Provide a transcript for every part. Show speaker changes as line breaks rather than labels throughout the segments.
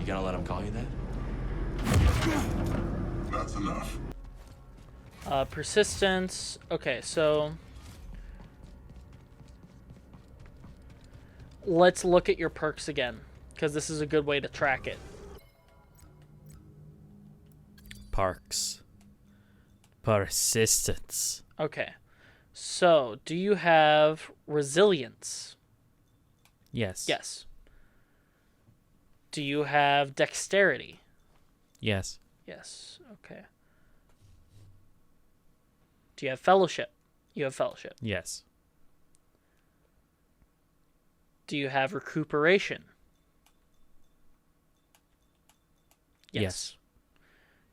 gonna let him call you that?
That's enough.
Persistence. Okay, so let's look at your perks again, because this is a good way to track it.
Parks. Persistence.
Okay, so do you have resilience?
Yes.
Yes. Do you have dexterity?
Yes.
Yes. Okay. Do you have fellowship? You have fellowship.
Yes.
Do you have recuperation?
Yes.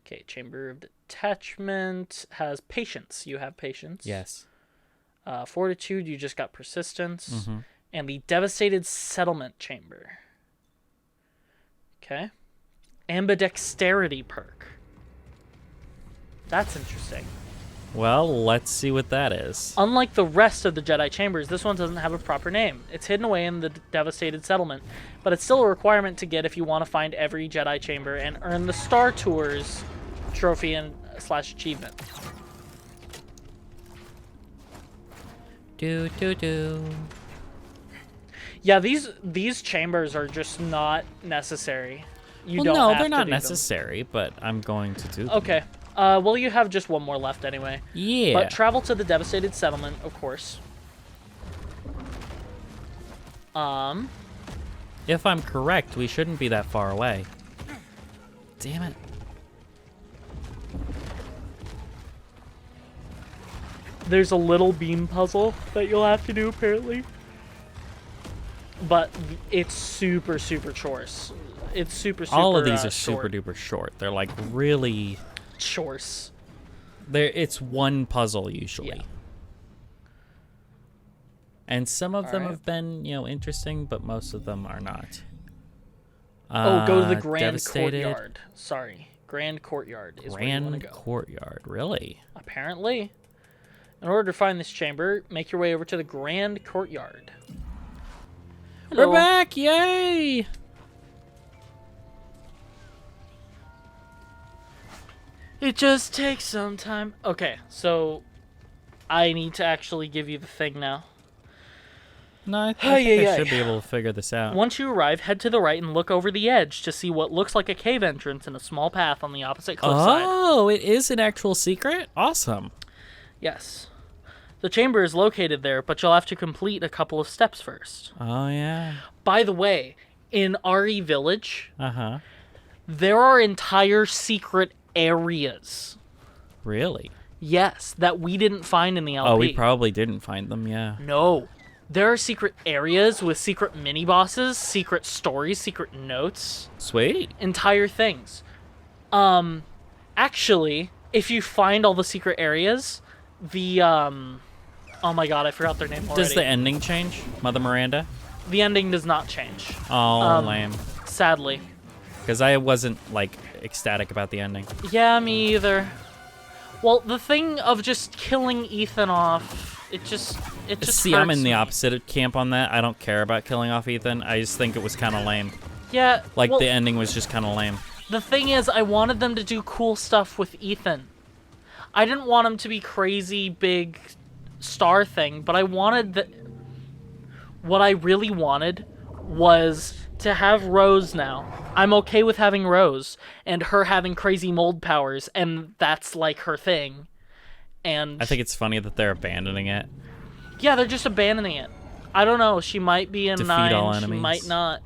Okay, Chamber of Detachment has patience. You have patience.
Yes.
Fortitude, you just got persistence.
Mm-hmm.
And the Devastated Settlement Chamber. Okay. Ambidexterity perk. That's interesting.
Well, let's see what that is.
Unlike the rest of the Jedi Chambers, this one doesn't have a proper name. It's hidden away in the Devastated Settlement, but it's still a requirement to get if you want to find every Jedi Chamber and earn the Star Tours trophy and / achievement.
Do.
Yeah, these chambers are just not necessary. You
Well,
don't
no,
have
they're
to
not
do them.
necessary, but I'm going to do them.
Okay. Well, you have just one more left anyway.
Yeah.
But travel to the Devastated Settlement, of course.
If I'm correct, we shouldn't be that far away. Damn it.
There's a little beam puzzle that you'll have to do, apparently. But it's super, super chores. It's super, super
All of these are
short.
super duper short. They're like really...
Chores.
It's one puzzle usually.
Yeah.
And some of them
Alright.
have been, interesting, but most of them are not.
Go to the Grand
Devastated.
Courtyard. Sorry. Grand Courtyard is where you want to
Grand
go.
Courtyard, really?
Apparently. In order to find this chamber, make your way over to the Grand Courtyard. Hello.
We're back! Yay!
It just takes some time. Okay, so I need to actually give you the thing now.
No, I think
Ay,
I
ay,
should
ay.
be able to figure this out.
Once you arrive, head to the right and look over the edge to see what looks like a cave entrance and a small path on the opposite cliffside.
Oh, it is an actual secret? Awesome.
Yes. The chamber is located there, but you'll have to complete a couple of steps first.
Oh, yeah.
By the way, in RE Village,
Uh-huh.
there are entire secret areas.
Really?
Yes, that we didn't find in the LP.
Oh, we probably didn't find them, yeah.
No. There are secret areas with secret mini-bosses, secret stories, secret notes.
Sweet.
Entire things. Actually, if you find all the secret areas, the, oh my god, I forgot their name already.
Does the ending change, Mother Miranda?
The ending does not change.
Oh, lame.
Sadly.
Because I wasn't, ecstatic about the ending.
Yeah, me either. Well, the thing of just killing Ethan off, it just
See, I'm
hurts
in the
me.
opposite camp on that. I don't care about killing off Ethan. I just think it was kind of lame.
Yeah, well,
The ending was just kind of lame.
the thing is, I wanted them to do cool stuff with Ethan. I didn't want him to be crazy big star thing, but I wanted what I really wanted was to have Rose now. I'm okay with having Rose and her having crazy mold powers, and that's like her thing. And
I think it's funny that they're abandoning it.
yeah, they're just abandoning it. I don't know. She might be in
Defeat
9.
all
She
enemies.
might not.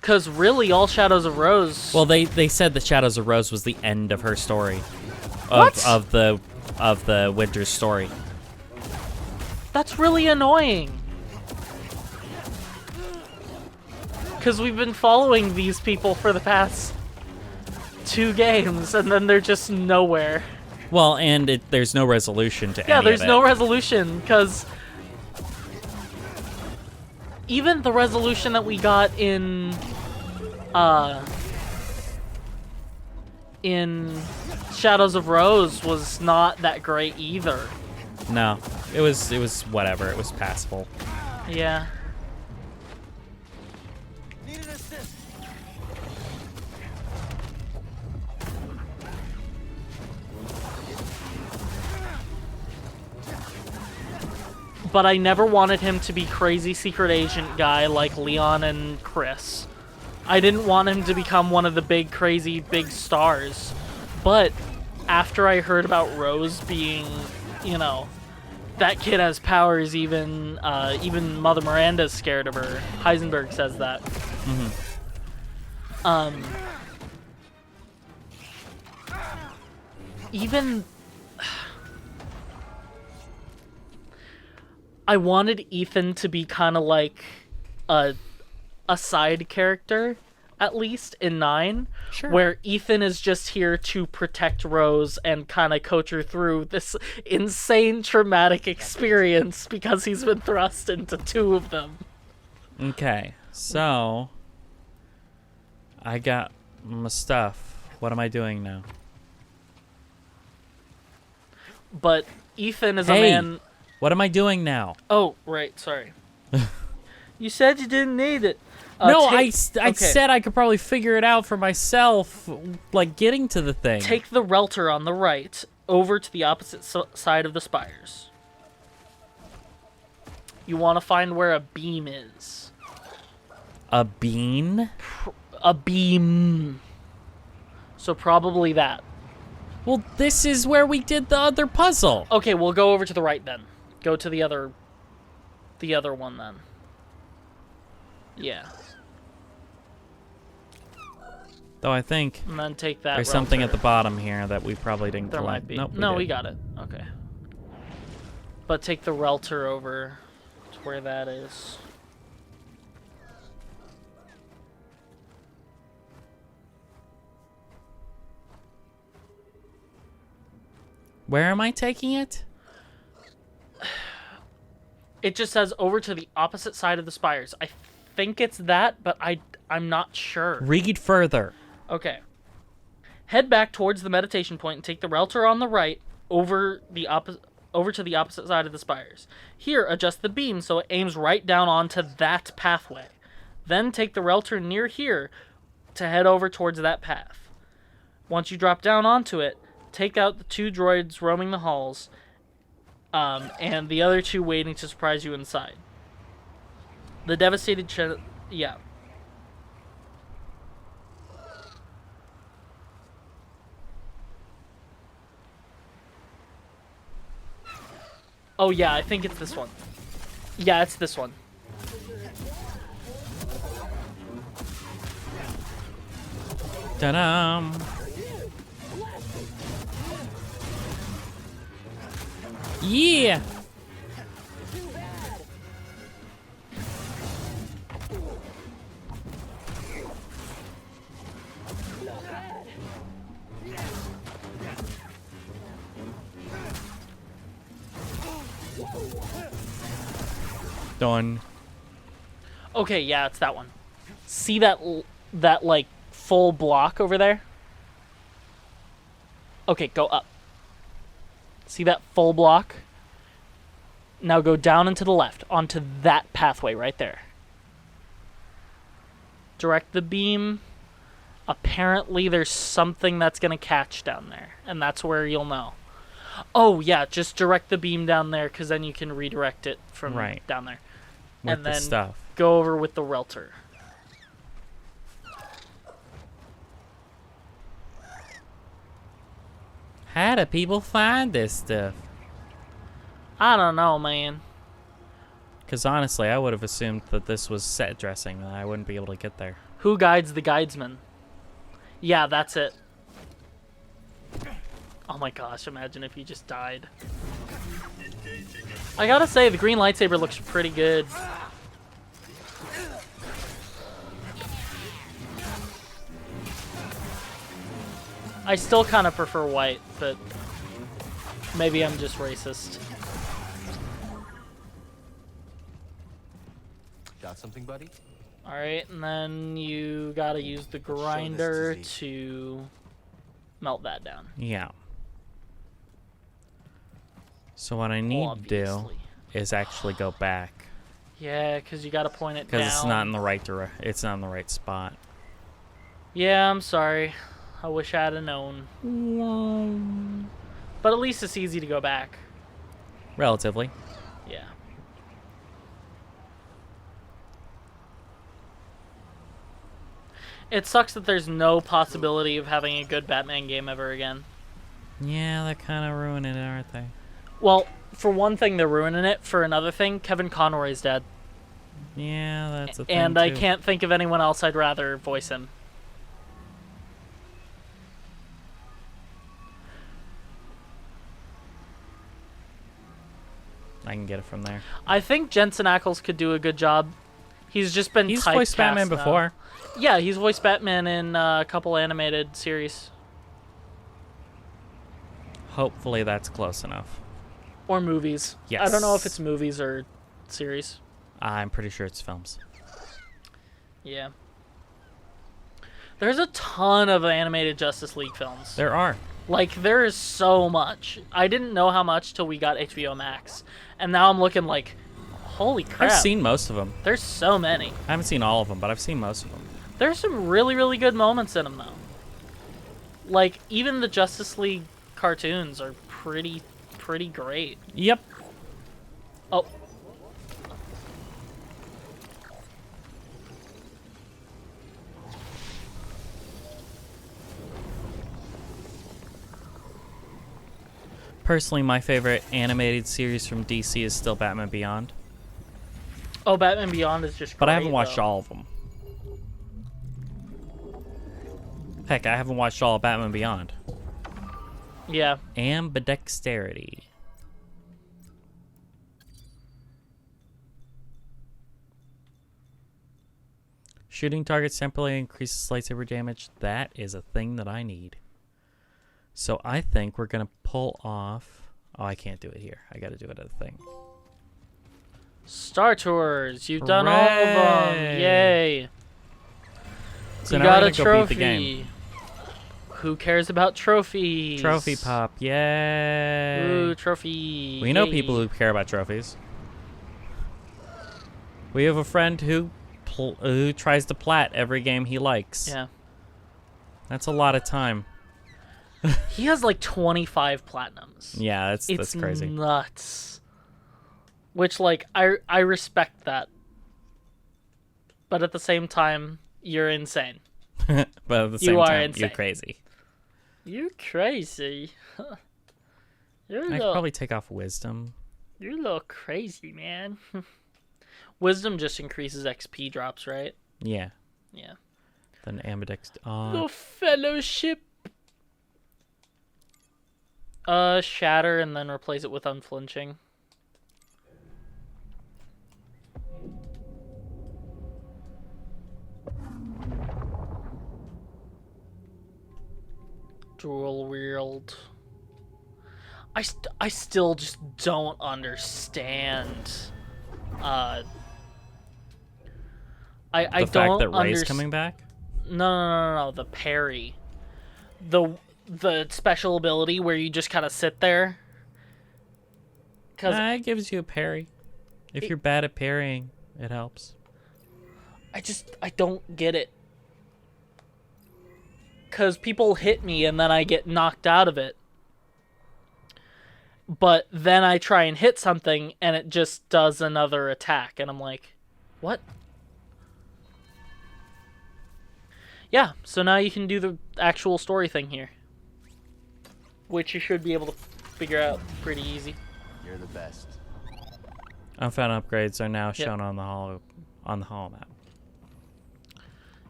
Because really, all Shadows of Rose.
Well, they said that Shadows of Rose was the end of her story.
What?
Of the Winter's story.
That's really annoying. Because we've been following these people for the past 2 games, and then they're just nowhere.
Well, and there's no resolution to any of it.
Yeah, there's no resolution, because even the resolution that we got in Shadows of Rose was not that great either.
No, it was whatever. It was passable.
Yeah. But I never wanted him to be crazy secret agent guy like Leon and Chris. I didn't want him to become one of the big, crazy, big stars. But after I heard about Rose being, you know, that kid has powers, even Mother Miranda's scared of her. Heisenberg says that. Even... I wanted Ethan to be kind of like a side character, at least, in 9.
Sure.
Where Ethan is just here to protect Rose and kind of coach her through this insane traumatic experience because he's been thrust into 2 of them.
Okay, so I got my stuff. What am I doing now?
But Ethan is
Hey,
a man...
what am I doing now?
Oh, right, sorry. You said you didn't need it.
No,
okay.
I said I could probably figure it out for myself, like getting to the thing.
Take the Relter on the right over to the opposite side of the spires. You want to find where a beam is.
A bean?
A beam. So probably that.
Well, this is where we did the other puzzle.
Okay, we'll go over to the right then. Go to the other one then. Yeah.
Though I think
And then take that
there's something
Relter.
at the bottom here that we probably didn't
There
collect.
might be.
Nope,
No, we
didn't.
got it. Okay. But take the Relter over to where that is.
Where am I taking it?
It just says over to the opposite side of the spires. I think it's that, but I'm not sure.
Read further.
Okay. Head back towards the meditation point and take the Relter on the right over to the opposite side of the spires. Here, adjust the beam so it aims right down onto that pathway. Then take the Relter near here to head over towards that path. Once you drop down onto it, take out the 2 droids roaming the halls, and the other 2 waiting to surprise you inside. The devastated yeah. Oh yeah, I think it's this one. Yeah, it's this one.
Ta-da! Yeah! Done.
Okay, yeah, it's that one. See that like full block over there? Okay, go up. See that full block? Now go down and to the left onto that pathway right there. Direct the beam. Apparently there's something that's going to catch down there, and that's where you'll know. Oh, yeah, just direct the beam down there because then you can redirect it from down there.
With
and
the
then
stuff.
go over with the Relter.
How do people find this stuff?
I don't know, man.
Because honestly, I would have assumed that this was set dressing, and I wouldn't be able to get there.
Who guides the guidesman? Yeah, that's it. Oh my gosh, imagine if you just died. I gotta say, the green lightsaber looks pretty good. I still kind of prefer white, but maybe I'm just racist.
Got something, buddy?
Alright, and then you gotta use the grinder to melt that down.
Yeah. So what I need to do
Obviously.
is actually go back.
Yeah, because you got to point it down.
Because it's not in the right it's not in the right spot.
Yeah, I'm sorry. I wish I'd have known. But at least it's easy to go back.
Relatively.
Yeah. It sucks that there's no possibility of having a good Batman game ever again.
Yeah, they're kind of ruining it, aren't they?
Well, for one thing, they're ruining it. For another thing, Kevin Conroy's dead.
Yeah, that's a thing,
And
too.
I can't think of anyone else I'd rather voice him.
I can get it from there.
I think Jensen Ackles could do a good job. He's just been
He's
typecast
voiced Batman
now.
before.
Yeah, he's voiced Batman in a couple animated series.
Hopefully that's close enough.
Or movies.
Yes.
I don't know if it's movies or series.
I'm pretty sure it's films.
Yeah. There's a ton of animated Justice League films.
There are.
Like, there is so much. I didn't know how much till we got HBO Max. And now I'm looking like, holy crap.
I've seen most of them.
There's so many.
I haven't seen all of them, but I've seen most of them.
There's some really, really good moments in them, though. Like, even the Justice League cartoons are pretty great.
Yep.
Oh.
Personally, my favorite animated series from DC is still Batman Beyond.
Oh, Batman Beyond is just great,
But I haven't watched
though.
all of them. Heck, I haven't watched all of Batman Beyond.
Yeah.
Ambidexterity. Shooting targets temporarily increases lightsaber damage. That is a thing that I need. So I think we're going to pull off... Oh, I can't do it here. I got to do it at a thing.
Star Tours. You've done all of them.
Hooray.
Yay.
So
you
now
got
we're
a
gonna go beat
trophy.
the game.
Who cares about trophies?
Trophy pop. Yay.
Ooh, trophy.
We know
Yay.
people who care about trophies. We have a friend who tries to plat every game he likes.
Yeah.
That's a lot of time.
He has like 25 platinums.
Yeah, that's crazy.
It's nuts. Which, like, I respect that. But at the same time, you're insane.
But at the same
You are
time,
insane.
you're crazy.
You're crazy. You're a
I could
little,
probably take off wisdom.
you're a little crazy, man. Wisdom just increases XP drops, right?
Yeah.
Yeah.
Then ambidex.
The fellowship. Shatter and then replace it with unflinching. Dual wield. I still just don't understand. I
the
don't
fact that Ray's coming back?
No, the parry. The special ability where you just kind of sit there. Cuz
It gives you a parry. If you're bad at parrying, it helps.
I don't get it. Cuz people hit me and then I get knocked out of it. But then I try and hit something and it just does another attack and I'm like, "What?" Yeah, so now you can do the actual story thing here. Which you should be able to figure out pretty easy.
You're the best.
Unfound upgrades are now shown on the holo map.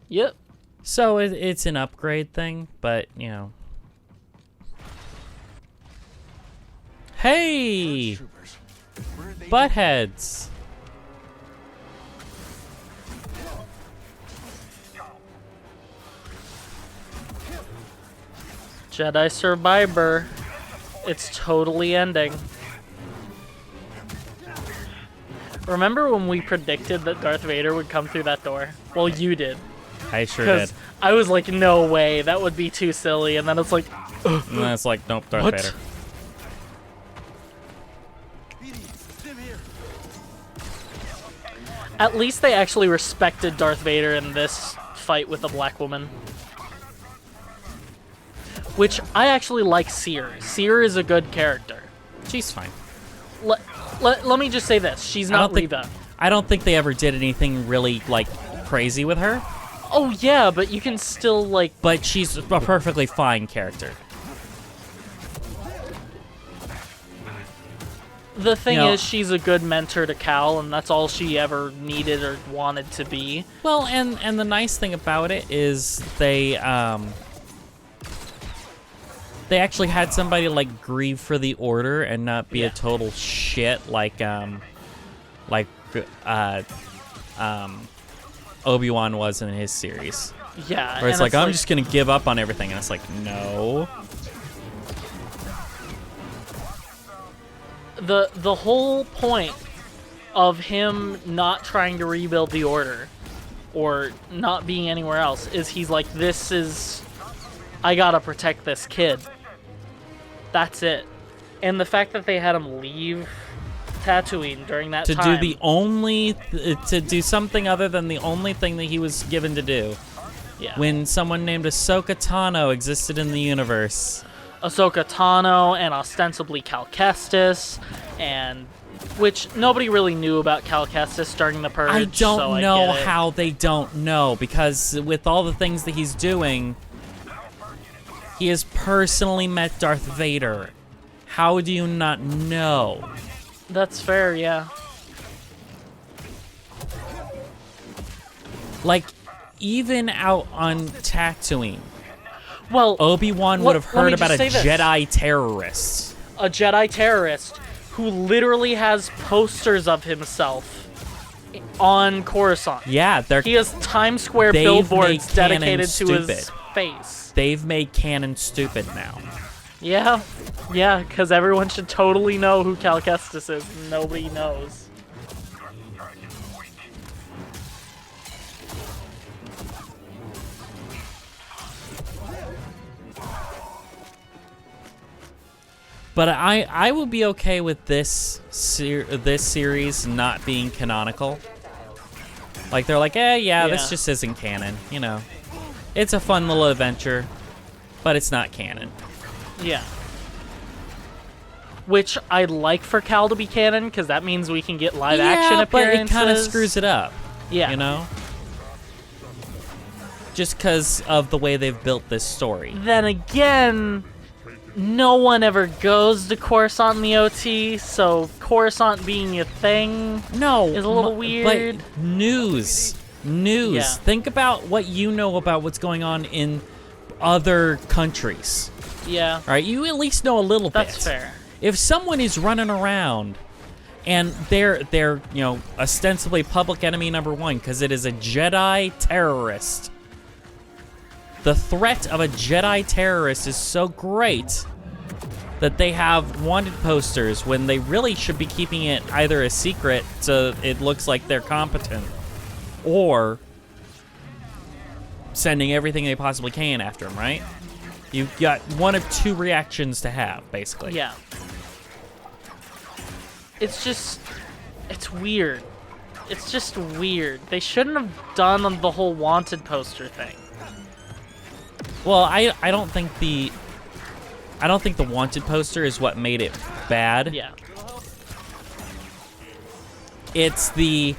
Yep.
So it's an upgrade thing, but you know. Hey,
Troopers. Where are they?
buttheads!
Jedi Survivor. It's totally ending. Remember when we predicted that Darth Vader would come through that door? Well, you did.
I sure did.
Because I was like, no way, that would be too silly. And then it's like,
And then it's like, nope, Darth
what?
Vader.
BD, Sim here.
At least they actually respected Darth Vader in this fight with the black woman. Which, I actually like Seer. Seer is a good character.
She's fine.
Let me just say this. She's not Reva.
I don't think they ever did anything really, like, crazy with her.
Oh, yeah, but you can still, like...
But she's a perfectly fine character.
The thing is, she's a good mentor to Cal, and that's all she ever needed or wanted to be.
Well, and the nice thing about it is they actually had somebody, like, grieve for the Order and not be a total shit like Obi-Wan was in his series.
Yeah.
Where it's like, I'm just going to give up on everything. And it's like, no.
The whole point of him not trying to rebuild the Order or not being anywhere else is he's like, I gotta protect this kid. That's it. And the fact that they had him leave Tatooine during that time.
To do something other than the only thing that he was given to do.
Yeah.
When someone named Ahsoka Tano existed in the universe.
Ahsoka Tano and ostensibly Cal Kestis, and which nobody really knew about Cal Kestis during the Purge.
I don't know how they don't know, because with all the things that he's doing, he has personally met Darth Vader. How do you not know?
That's fair, yeah.
Like, even out on Tatooine,
well,
Obi-Wan would have heard about a Jedi terrorist.
A Jedi terrorist who literally has posters of himself on Coruscant.
Yeah,
he has Times Square billboards dedicated to his face.
They've made canon stupid now.
Yeah, because everyone should totally know who Cal Kestis is. Nobody knows.
But I will be okay with this series not being canonical. Like, they're like, this just isn't canon, you know. It's a fun little adventure, but it's not canon.
Yeah. Which I'd like for Cal to be canon, because that means we can get live action appearances.
But it kind of screws it up.
Yeah.
You know? Just because of the way they've built this story.
Then again, no one ever goes to Coruscant in the OT, so Coruscant being a thing is a little weird.
But news. Yeah. Think about what you know about what's going on in other countries.
Yeah.
All right, you at least know a little bit.
That's fair.
If someone is running around and they're ostensibly public enemy number one because it is a Jedi terrorist, the threat of a Jedi terrorist is so great that they have wanted posters when they really should be keeping it either a secret so it looks like they're competent, or sending everything they possibly can after them, right? You've got one of two reactions to have, basically.
Yeah. It's weird. It's just weird. They shouldn't have done the whole wanted poster thing.
Well, I don't think the wanted poster is what made it bad.
Yeah.
It's the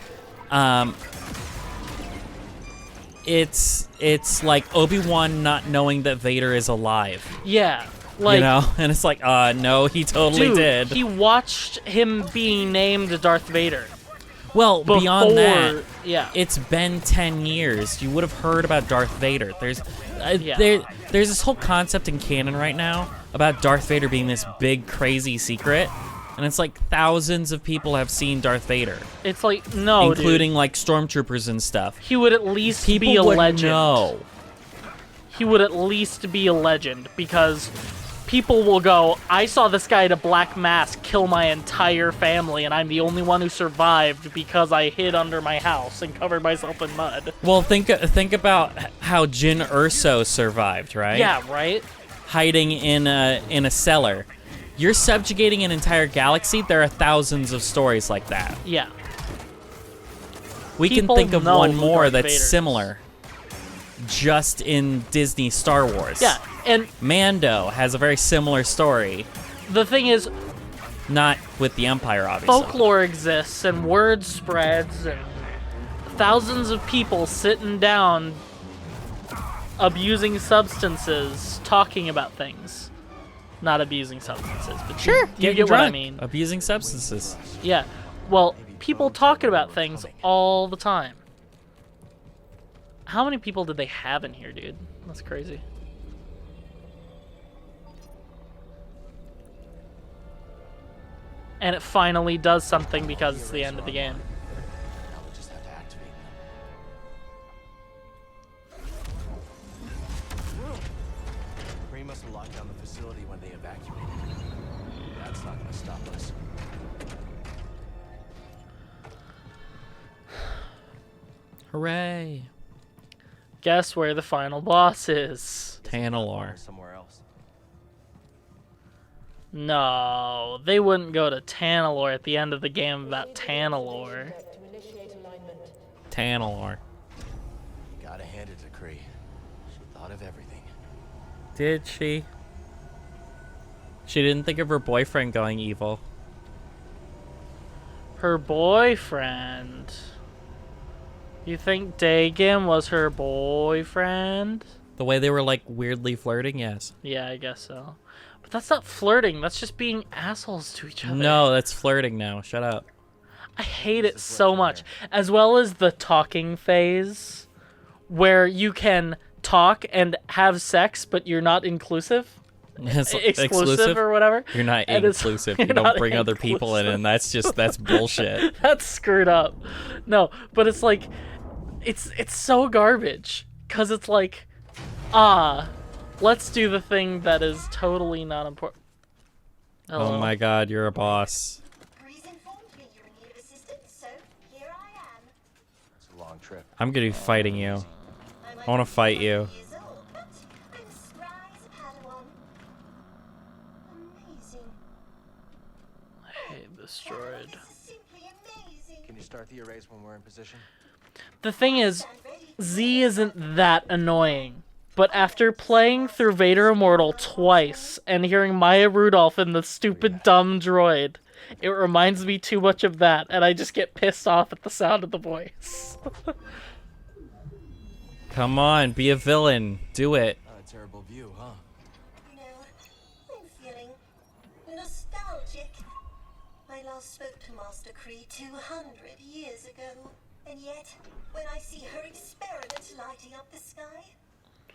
it's like Obi-Wan not knowing that Vader is alive.
Yeah. Like,
you know, and it's like, no, he totally did.
He watched him being named Darth Vader.
Well, beyond that,
yeah,
it's been 10 years. You would have heard about Darth Vader. There's this whole concept in canon right now about Darth Vader being this big, crazy secret. And it's like thousands of people have seen Darth Vader.
It's like, no,
including
dude.
like stormtroopers and stuff.
He would at least be a legend.
Know.
He would at least be a legend because people will go, I saw this guy in a black mask kill my entire family, and I'm the only one who survived because I hid under my house and covered myself in mud.
Well, think about how Jyn Erso survived, right?
Yeah, right?
Hiding in a cellar. You're subjugating an entire galaxy. There are thousands of stories like that.
Yeah.
We can
People
think of
know
one
who
more
Darth
that's
Vader is.
similar. Just in Disney Star Wars.
Yeah, and
Mando has a very similar story.
the thing is,
Not with the Empire, obviously.
folklore exists and word spreads and thousands of people sitting down abusing substances talking about things. Not abusing substances, but you
Getting
get what I
drunk,
mean.
Abusing substances.
Yeah. Well, people talking about things all the time. How many people did they have in here, dude? That's crazy. And it finally does something because it's the end of the game.
Now we'll just have to activate them. Kree must have locked down the facility when they evacuated. That's not gonna stop us.
Hooray.
Guess where the final boss is?
Tanalor.
Somewhere else.
No, they wouldn't go to Tanalor at the end of the game about Tanalor.
Tanalor.
Gotta hand it to Kree. She thought of everything.
Did she? She didn't think of her boyfriend going evil.
Her boyfriend. You think Dagon was her boyfriend?
The way they were like weirdly flirting, yes.
Yeah, I guess so. But that's not flirting, that's just being assholes to each other.
No, that's flirting now. Shut up.
I hate it so much. As well as the talking phase, where you can talk and have sex, but you're not inclusive.
It's
Exclusive or whatever.
You're not
And it's-
inclusive.
you're
You don't
not
bring other people in, and that's bullshit.
That's screwed up. No, but it's like, it's so garbage. Cause it's like, let's do the thing that is totally not important.
Oh my god, you're a boss.
Breeze informed me you're in need of assistance, so here I am.
It's a long trip.
I'm gonna be fighting you. I wanna fight you.
Years old, but I'm spry as a Padawan. Amazing.
Hey, destroyed.
This is simply amazing.
Can you start the erase when we're in position?
The thing is,
Stand ready.
Z isn't that annoying. But after playing through Vader Immortal twice and hearing Maya Rudolph and the stupid dumb droid, it reminds me too much of that, and I just get pissed off at the sound of the voice.
Come on, be a villain. Do it.
Not a terrible view, huh?
You know, I'm feeling nostalgic. I last spoke to Master Kree 200 years ago, and yet, when I see her experiment lighting up the sky,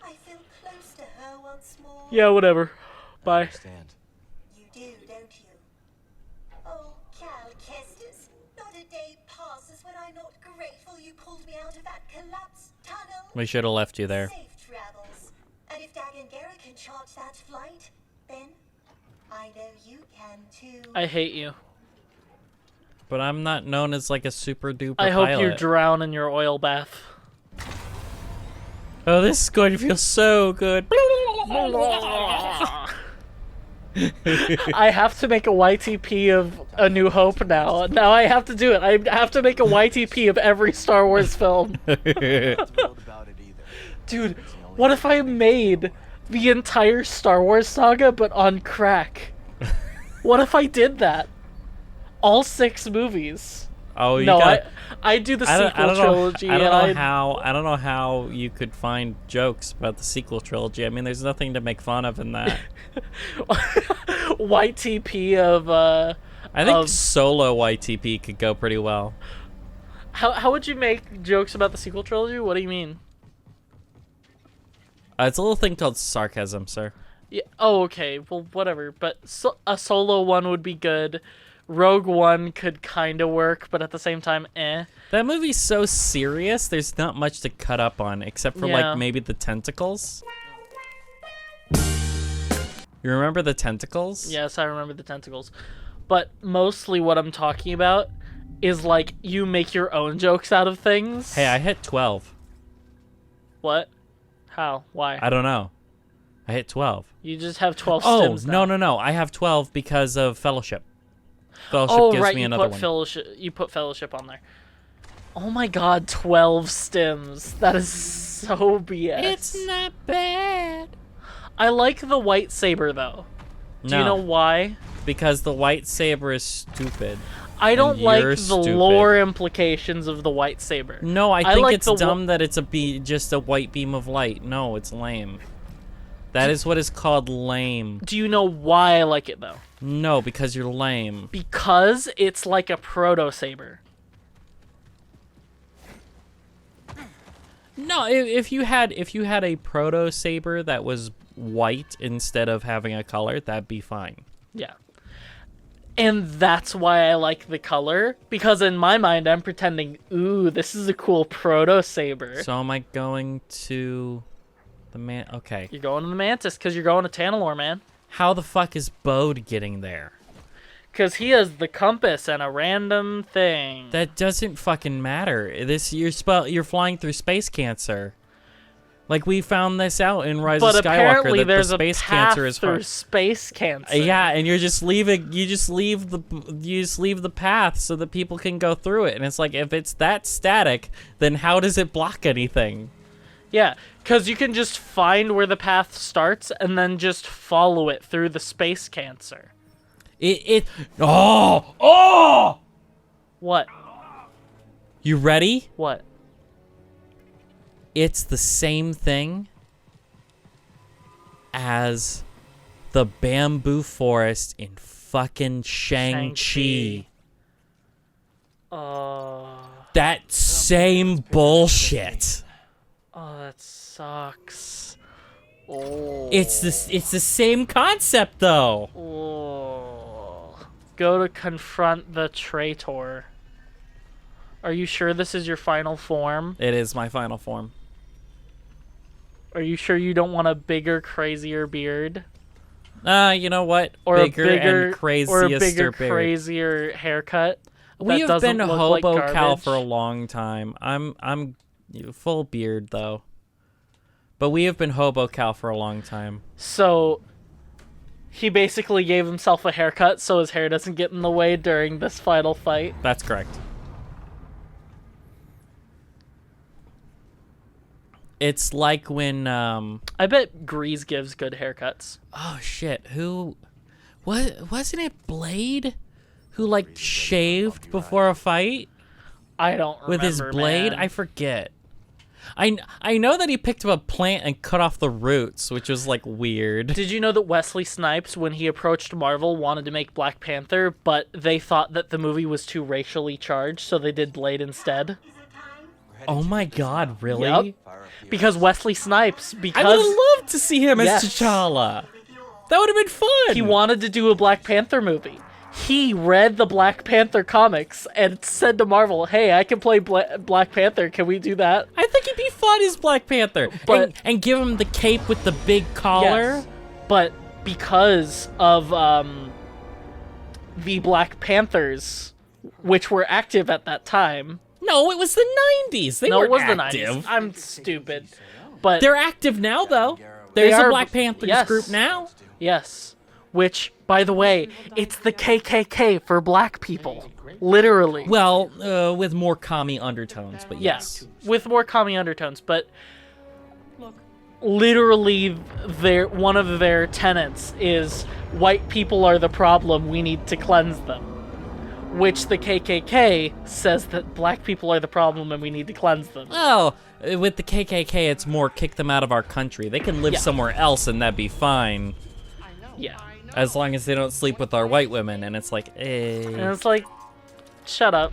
I feel close to her once more.
Yeah, whatever. Bye.
Understand.
You do, don't you? Oh, Cal Kestis, not a day passes when I'm not grateful you pulled me out of that collapsed tunnel.
We should have left you there.
Safe travels. And if Dag and Gera can charge that flight, then I know you can too.
I hate you.
But I'm not known as like a super duper
I hope
pilot.
you drown in your oil bath.
Oh, this is going to feel so good.
I have to make a YTP of A New Hope now. Now I have to do it. I have to make a YTP of every Star Wars film.
Not thrilled about it either.
Dude, what if I made the entire Star Wars saga but on crack? What if I did that? All 6 movies.
Oh, you
No,
got.
I do the
I
sequel
don't
trilogy.
know. I don't
and
know how. I don't know how you could find jokes about the sequel trilogy. I mean, there's nothing to make fun of in that.
YTP of
I think
Of-
solo YTP could go pretty well.
how would you make jokes about the sequel trilogy? What do you mean?
It's a little thing called sarcasm, sir.
Yeah. Oh, okay. Well, whatever. But a solo one would be good. Rogue One could kind of work, but at the same time, eh.
That movie's so serious. There's not much to cut up on, except for
Yeah.
like maybe the tentacles. You remember the tentacles?
Yes, I remember the tentacles. But mostly what I'm talking about is like you make your own jokes out of things.
Hey, I hit 12.
What? How? Why?
I don't know. I hit 12.
You just have 12
Oh,
stims now.
no. I have 12 because of Fellowship. Fellowship
Oh,
gives
right.
me
You
another
put
one.
fellowship. You put fellowship on there. Oh my god, 12 stims. That is so BS.
It's not bad.
I like the white saber though. Do you know why?
Because the white saber is stupid.
I don't
And
like
you're
the
stupid.
lore implications of the white saber.
No, I think
like
it's
the
dumb that it's just a white beam of light. No, it's lame. That is what is called lame.
Do you know why I like it though?
No, because you're lame.
Because it's like a proto saber.
No, if you had a proto saber that was white instead of having a color, that'd be fine.
Yeah. And that's why I like the color, because in my mind I'm pretending, ooh, this is a cool proto saber.
So am I going to the man? Okay.
You're going to the Mantis because you're going to Tanalorr, man.
How the fuck is Bode getting there?
Because he has the compass and a random thing.
That doesn't fucking matter. You're flying through space cancer. Like we found this out in Rise of
But
Skywalker
apparently
that
there's
the space
a path
cancer is
through
hard.
space cancer.
Yeah, and you just leave the path so that people can go through it. And it's like, if it's that static, then how does it block anything?
Yeah, because you can just find where the path starts and then just follow it through the space cancer.
Oh!
What?
You ready?
What?
It's the same thing as the bamboo forest in fucking Shang-Chi. That same bullshit.
Oh, that sucks. Oh.
It's the same concept though.
Oh. Go to confront the traitor. Are you sure this is your final form?
It is my final form.
Are you sure you don't want a bigger, crazier beard?
You know what?
Or
bigger
a bigger,
and craziest
or a bigger,
beard.
crazier haircut?
We
that
have been
doesn't look like
hobo Cal
garbage?
for a long time. I'm full beard though. But we have been hobo Cal for a long time.
So he basically gave himself a haircut so his hair doesn't get in the way during this final fight.
That's correct. It's like when
I bet Grease gives good haircuts.
oh shit, wasn't it Blade who like shaved before a fight
I don't remember,
with his blade?
man.
I forget. I know that he picked up a plant and cut off the roots, which was like weird.
Did you know that Wesley Snipes, when he approached Marvel, wanted to make Black Panther, but they thought that the movie was too racially charged, so they did Blade instead?
Oh my god, really?
Yep. Because Wesley Snipes,
I would
because
have loved to see him
Yes.
as T'Challa. That would have been fun.
he wanted to do a Black Panther movie. He read the Black Panther comics and said to Marvel, hey, I can play Black Panther. Can we do that?
I think he'd be fun as Black Panther.
But-
and give him the cape with the big collar.
Yes. But because of the Black Panthers, which were active at that time.
No, it was the 90s. They
No,
weren't
it was
active.
the 90s. I'm stupid. But
They're active now, though. There's
are-
a Black Panthers
yes.
group now.
yes. Which, by the way, it's the KKK for black people. Literally.
Well, with more commie undertones, but yes.
With more commie undertones, but literally one of their tenets is white people are the problem, we need to cleanse them. Which the KKK says that black people are the problem and we need to cleanse them.
Well, with the KKK, it's more kick them out of our country. They can live
Yeah.
somewhere else and that'd be fine.
Yeah.
As long as they don't sleep with our white women. And it's like, eh.
And it's like, shut up.